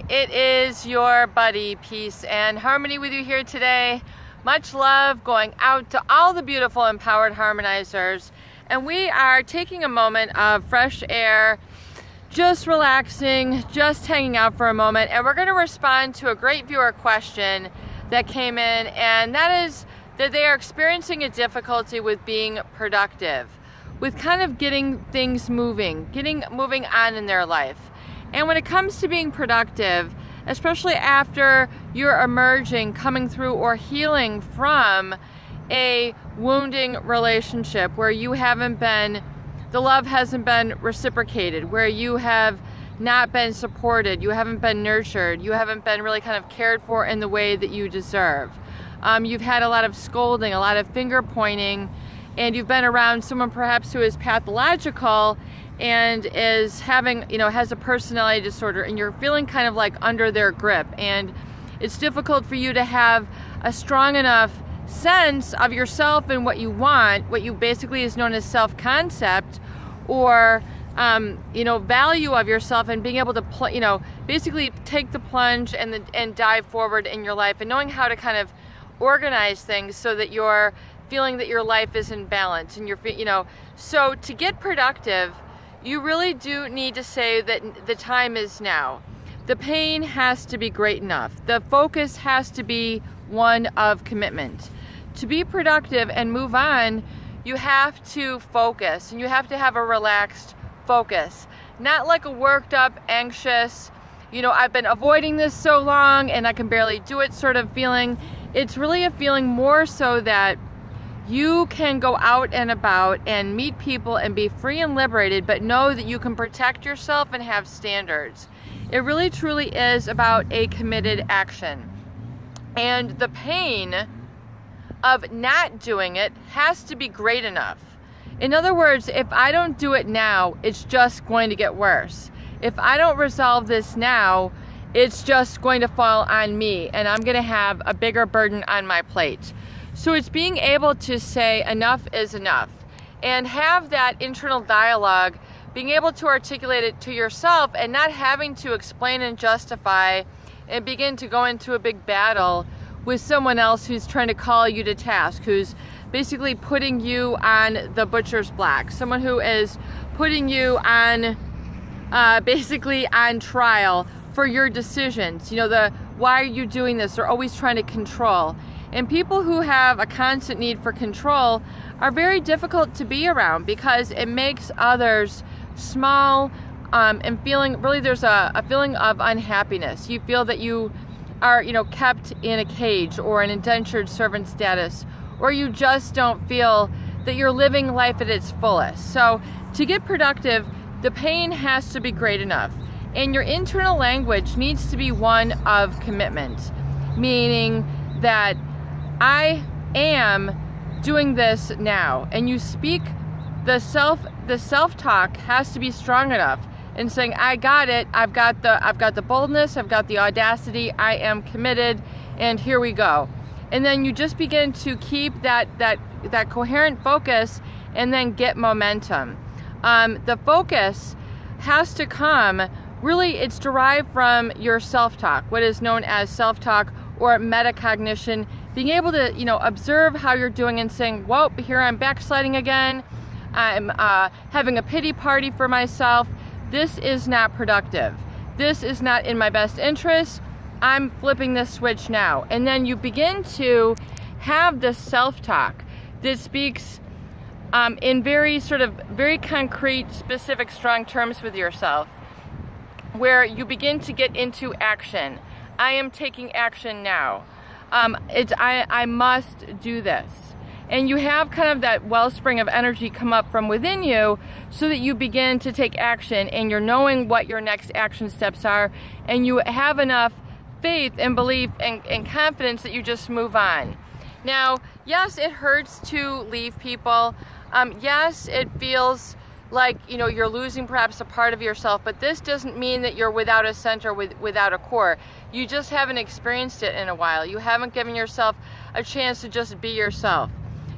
family, it is your buddy, Peace and Harmony with you here today. Much love going out to all the beautiful empowered harmonizers, and we are taking a moment of fresh air, just relaxing, just hanging out for a moment, and we're going to respond to a great viewer question that came in, and that is that they are experiencing a difficulty with being productive, with kind of getting things moving on in their life. And when it comes to being productive, especially after you're emerging, coming through or healing from a wounding relationship where you haven't been, the love hasn't been reciprocated, where you have not been supported, you haven't been nurtured, you haven't been really kind of cared for in the way that you deserve. You've had a lot of scolding, a lot of finger pointing, and you've been around someone perhaps who is pathological and is having, has a personality disorder, and you're feeling kind of like under their grip, and it's difficult for you to have a strong enough sense of yourself and what you want, what you basically is known as self-concept, or value of yourself, and being able to basically take the plunge and dive forward in your life, and knowing how to kind of organize things so that you're feeling that your life is in balance, and so to get productive, you really do need to say that the time is now. The pain has to be great enough. The focus has to be one of commitment. To be productive and move on, you have to focus, and you have to have a relaxed focus. Not like a worked up, anxious, I've been avoiding this so long and I can barely do it sort of feeling. It's really a feeling more so that you can go out and about and meet people and be free and liberated, but know that you can protect yourself and have standards. It really truly is about a committed action. And the pain of not doing it has to be great enough. In other words, if I don't do it now, it's just going to get worse. If I don't resolve this now, it's just going to fall on me, and I'm going to have a bigger burden on my plate. So it's being able to say enough is enough, and have that internal dialogue, being able to articulate it to yourself and not having to explain and justify and begin to go into a big battle with someone else who's trying to call you to task, who's basically putting you on the butcher's block, someone who is putting you on basically on trial for your decisions. Why are you doing this? They're always trying to control. And people who have a constant need for control are very difficult to be around, because it makes others small, and feeling, really there's a feeling of unhappiness. You feel that you are, kept in a cage or an indentured servant status, or you just don't feel that you're living life at its fullest. So to get productive, the pain has to be great enough. And your internal language needs to be one of commitment, meaning that I am doing this now. And you speak, the self-talk has to be strong enough, and saying, I got it, I've got the boldness, I've got the audacity, I am committed, and here we go. And then you just begin to keep that coherent focus, and then get momentum. The focus has to come, really it's derived from your self-talk, what is known as self-talk or metacognition, being able to observe how you're doing and saying, whoa, here I'm backsliding again, I'm having a pity party for myself, this is not productive, this is not in my best interest, I'm flipping this switch now. And then you begin to have this self-talk that speaks in very concrete, specific, strong terms with yourself, where you begin to get into action. I am taking action now. I must do this. And you have kind of that wellspring of energy come up from within you, so that you begin to take action, and you're knowing what your next action steps are, and you have enough faith and belief and confidence that you just move on. Now, yes, it hurts to leave people. Yes, it feels like you're losing perhaps a part of yourself, but this doesn't mean that you're without a center, without a core. You just haven't experienced it in a while. You haven't given yourself a chance to just be yourself.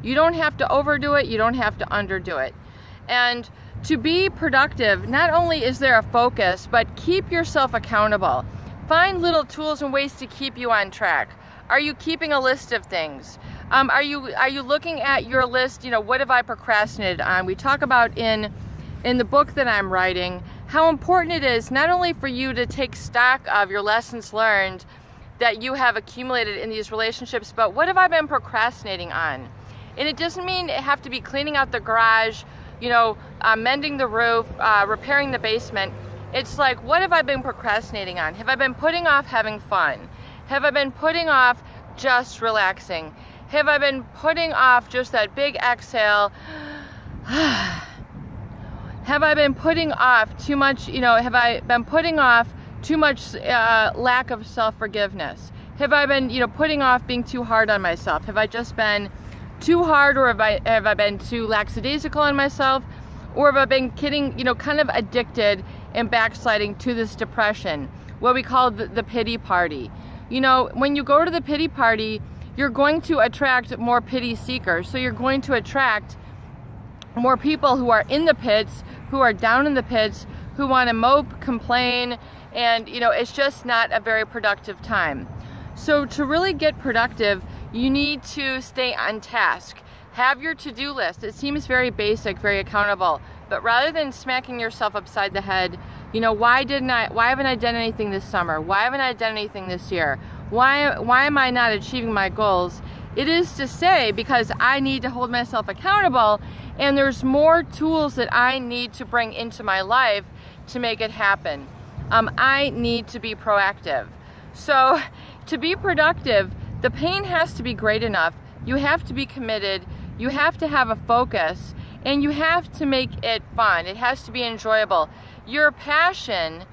You don't have to overdo it, you don't have to underdo it. And to be productive, not only is there a focus, but keep yourself accountable. find little tools and ways to keep you on track. Are you keeping a list of things? Are you looking at your list, you know, what have I procrastinated on? We talk about in the book that I'm writing how important it is not only for you to take stock of your lessons learned that you have accumulated in these relationships, but what have I been procrastinating on? And it doesn't mean it have to be cleaning out the garage, you know, mending the roof, repairing the basement. It's like, what have I been procrastinating on? Have I been putting off having fun? Have I been putting off just relaxing? Have I been putting off just that big exhale? Have I been putting off too much, you know, have I been putting off too much lack of self-forgiveness? Have I been, you know, putting off being too hard on myself? Have I just been too hard, or have I been too lackadaisical on myself? Or have I been getting, you know, kind of addicted and backsliding to this depression, what we call the pity party? You know, when you go to the pity party, you're going to attract more pity seekers. So you're going to attract more people who are in the pits, who are down in the pits, who want to mope, complain, and, you know, it's just not a very productive time. So to really get productive, you need to stay on task. Have your to-do list. It seems very basic, very accountable, but rather than smacking yourself upside the head, you know, why haven't I done anything this summer? Why haven't I done anything this year? Why am I not achieving my goals? It is to say, because I need to hold myself accountable, and there's more tools that I need to bring into my life to make it happen. I need to be proactive. So to be productive, the pain has to be great enough. You have to be committed. You have to have a focus, and you have to make it fun. It has to be enjoyable. Your passion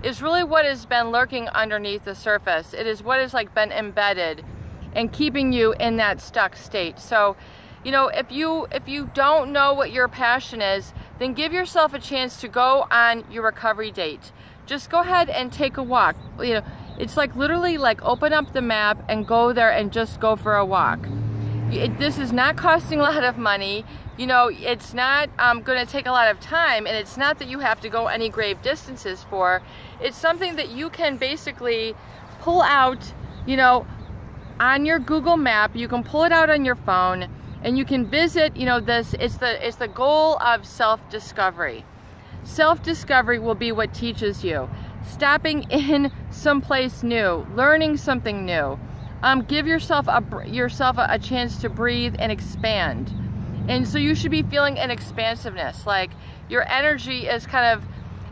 is really what has been lurking underneath the surface. It is what has like been embedded and keeping you in that stuck state. So, you know, if you don't know what your passion is, then give yourself a chance to go on your recovery date. Just go ahead and take a walk. You know, it's like literally like open up the map and go there and just go for a walk. This is not costing a lot of money. You know, it's not going to take a lot of time, and it's not that you have to go any grave distances for. It's something that you can basically pull out, you know, on your Google map. You can pull it out on your phone, and you can visit, you know, this. It's the goal of self-discovery. Self-discovery will be what teaches you. Stopping in someplace new, learning something new. Give yourself a chance to breathe and expand. And so you should be feeling an expansiveness, like your energy is kind of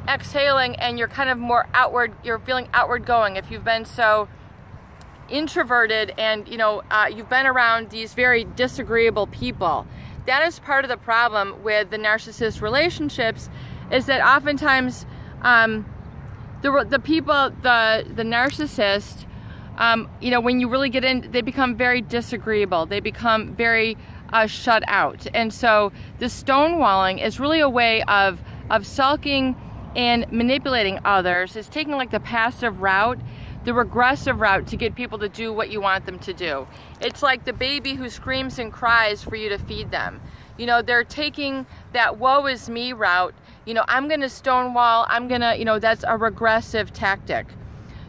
exhaling and you're kind of more outward, you're feeling outward going. If you've been so introverted and, you know, you've been around these very disagreeable people, that is part of the problem with the narcissist relationships, is that oftentimes the people, the narcissist, you know, when you really get in, they become very disagreeable. They become very shut out. And so the stonewalling is really a way of sulking and manipulating others. It's taking like the passive route, the regressive route, to get people to do what you want them to do. It's like the baby who screams and cries for you to feed them. You know, they're taking that woe is me route. You know, I'm going to stonewall. I'm going to, you know, that's a regressive tactic.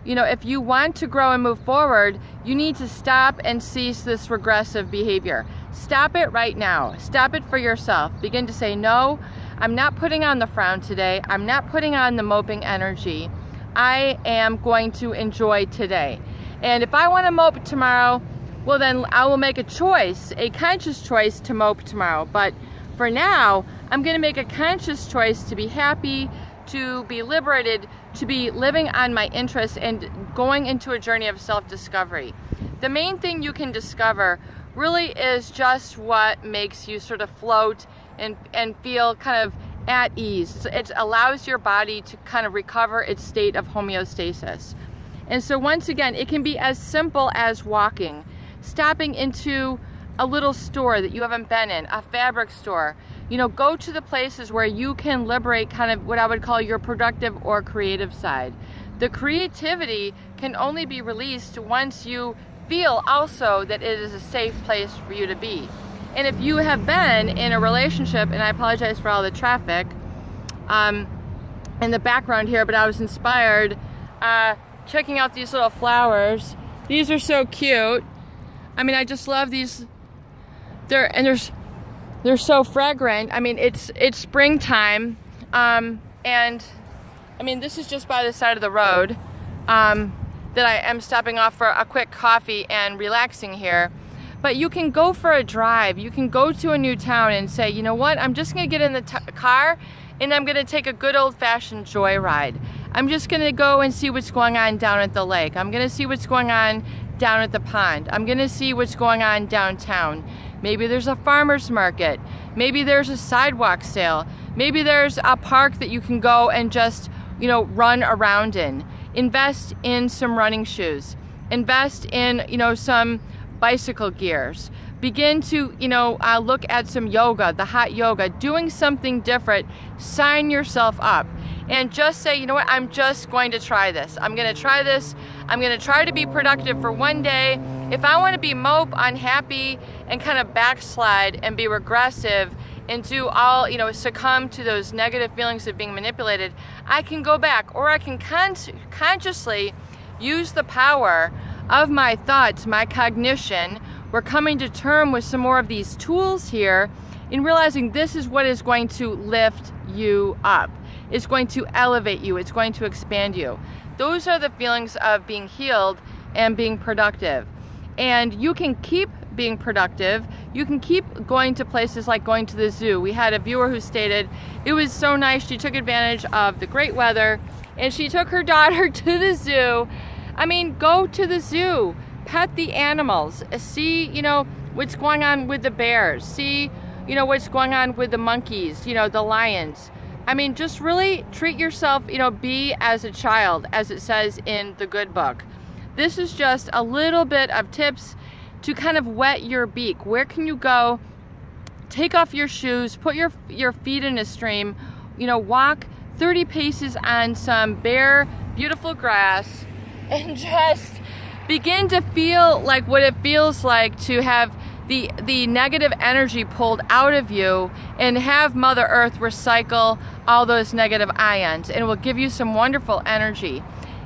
You know, if you want to grow and move forward, you need to stop and cease this regressive behavior. Stop it right now. Stop it for yourself. Begin to say, no, I'm not putting on the frown today. I'm not putting on the moping energy. I am going to enjoy today. And if I want to mope tomorrow, well then I will make a choice, a conscious choice to mope tomorrow. But for now, I'm going to make a conscious choice to be happy, to be liberated, to be living on my interests and going into a journey of self-discovery. The main thing you can discover really is just what makes you sort of float and feel kind of at ease. So it allows your body to kind of recover its state of homeostasis. And so once again, it can be as simple as walking, stopping into a little store that you haven't been in, a fabric store. You know, go to the places where you can liberate kind of what I would call your productive or creative side. The creativity can only be released once you feel also that it is a safe place for you to be. And if you have been in a relationship, and I apologize for all the traffic in the background here, but I was inspired checking out these little flowers. These are so cute. I mean, I just love these. They're so fragrant. I mean, it's springtime, and I mean, this is just by the side of the road that I am stopping off for a quick coffee and relaxing here. But you can go for a drive. You can go to a new town and say, you know what, I'm just gonna get in the car and I'm gonna take a good old-fashioned joyride. I'm just gonna go and see what's going on down at the lake. I'm gonna see what's going on down at the pond. I'm gonna see what's going on downtown. Maybe there's a farmer's market. Maybe there's a sidewalk sale. Maybe there's a park that you can go and just, you know, run around in. Invest in some running shoes. Invest in, you know, some bicycle gears. Begin to, you know, look at some yoga, the hot yoga, doing something different. Sign yourself up and just say, you know what, I'm just going to try this. I'm going to try this. I'm going to try to be productive for one day. If I want to be mope, unhappy, and kind of backslide and be regressive and do all, you know, succumb to those negative feelings of being manipulated, I can go back, or I can consciously use the power of my thoughts, my cognition. We're coming to terms with some more of these tools here in realizing this is what is going to lift you up. It's going to elevate you. It's going to expand you. Those are the feelings of being healed and being productive. And you can keep being productive. You can keep going to places like going to the zoo. We had a viewer who stated it was so nice. She took advantage of the great weather and she took her daughter to the zoo. I mean, go to the zoo. Pet the animals, see, you know, what's going on with the bears, see, you know, what's going on with the monkeys, you know, the lions. I mean, just really treat yourself, you know, be as a child, as it says in the good book. This is just a little bit of tips to kind of wet your beak. Where can you go? Take off your shoes, put your feet in a stream, you know, walk 30 paces on some bare, beautiful grass and just begin to feel like what it feels like to have the negative energy pulled out of you and have Mother Earth recycle all those negative ions, and it will give you some wonderful energy.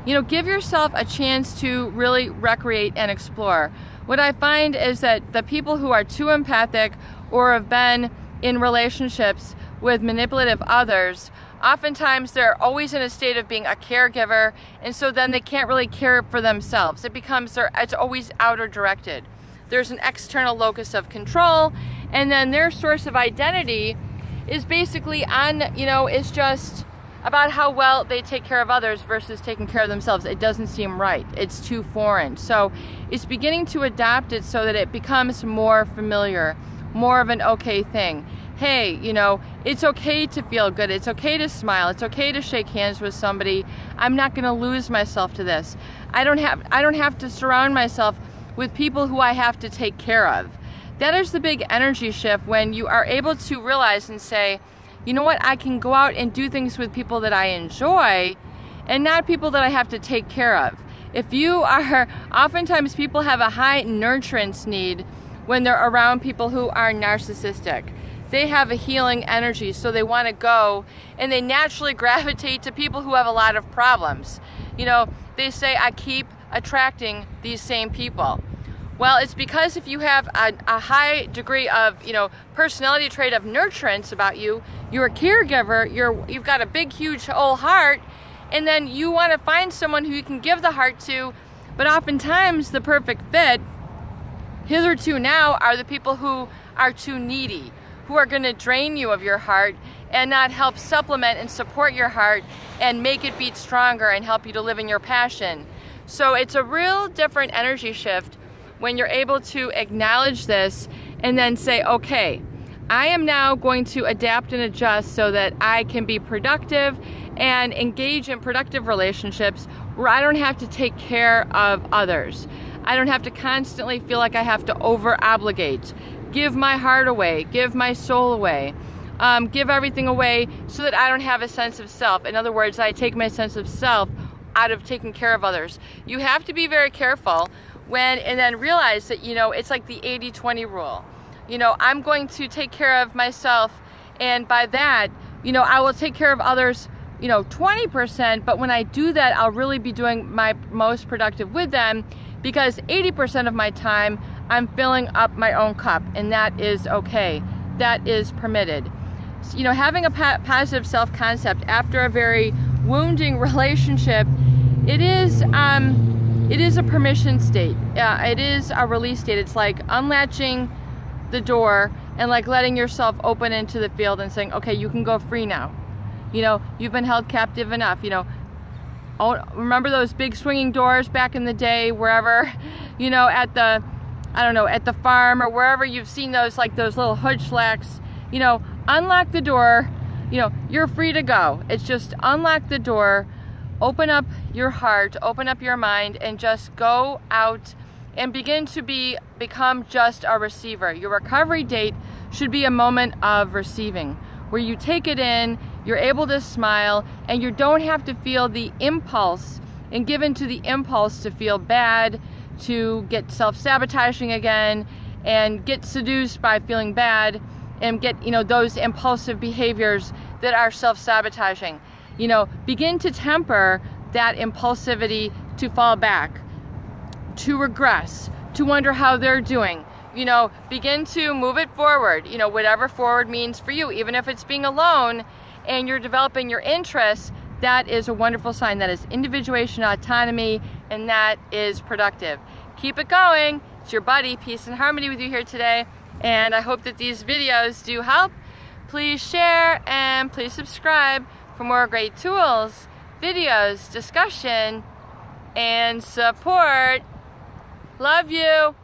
You know, give yourself a chance to really recreate and explore. What I find is that the people who are too empathic or have been in relationships with manipulative others, oftentimes they're always in a state of being a caregiver, and so then they can't really care for themselves. It becomes it's always outer directed. There's an external locus of control, and then their source of identity is basically on, you know, it's just about how well they take care of others versus taking care of themselves. It doesn't seem right. It's too foreign. So it's beginning to adapt it so that it becomes more familiar, more of an okay thing. Hey, you know, it's okay to feel good. It's okay to smile. It's okay to shake hands with somebody. I'm not going to lose myself to this. I don't have to surround myself with people who I have to take care of. That is the big energy shift when you are able to realize and say, you know what, I can go out and do things with people that I enjoy and not people that I have to take care of. If you are, oftentimes people have a high nurturance need when they're around people who are narcissistic. They have a healing energy, so they want to go, and they naturally gravitate to people who have a lot of problems. You know, they say, I keep attracting these same people. Well, it's because if you have a high degree of, you know, personality trait of nurturance about you, you're a caregiver, you've got a big, huge old heart, and then you want to find someone who you can give the heart to, but oftentimes the perfect fit, hitherto now, are the people who are too needy, who are going to drain you of your heart and not help supplement and support your heart and make it beat stronger and help you to live in your passion. So it's a real different energy shift when you're able to acknowledge this and then say, okay, I am now going to adapt and adjust so that I can be productive and engage in productive relationships where I don't have to take care of others. I don't have to constantly feel like I have to over-obligate, give my heart away, give my soul away, give everything away so that I don't have a sense of self. In other words, I take my sense of self out of taking care of others. You have to be very careful and then realize that, you know, it's like the 80-20 rule. You know, I'm going to take care of myself, and by that, you know, I will take care of others you know, 20%, but when I do that, I'll really be doing my most productive with them, because 80% of my time I'm filling up my own cup, and that is okay. That is permitted. So, you know, having a positive self-concept after a very wounding relationship, it is a permission state. It is a release state. It's like unlatching the door and like letting yourself open into the field and saying, okay, you can go free now. You know, you've been held captive enough. You know, oh, remember those big swinging doors back in the day, wherever, you know, at the, I don't know, at the farm or wherever you've seen those, like those little hood slacks. You know, unlock the door. You know, you're free to go. It's just unlock the door, open up your heart, open up your mind, and just go out and begin to become just a receiver. Your recovery date should be a moment of receiving, where you take it in, you're able to smile, and you don't have to feel the impulse and give in to the impulse to feel bad, to get self-sabotaging again, and get seduced by feeling bad, and get, you know, those impulsive behaviors that are self-sabotaging. You know, begin to temper that impulsivity to fall back, to regress, to wonder how they're doing. You know, begin to move it forward, you know, whatever forward means for you, even if it's being alone and you're developing your interests. That is a wonderful sign. That is individuation, autonomy, and that is productive. Keep it going. It's your buddy, Peace and Harmony, with you here today, and I hope that these videos do help. Please share and please subscribe for more great tools, videos, discussion, and support. Love you.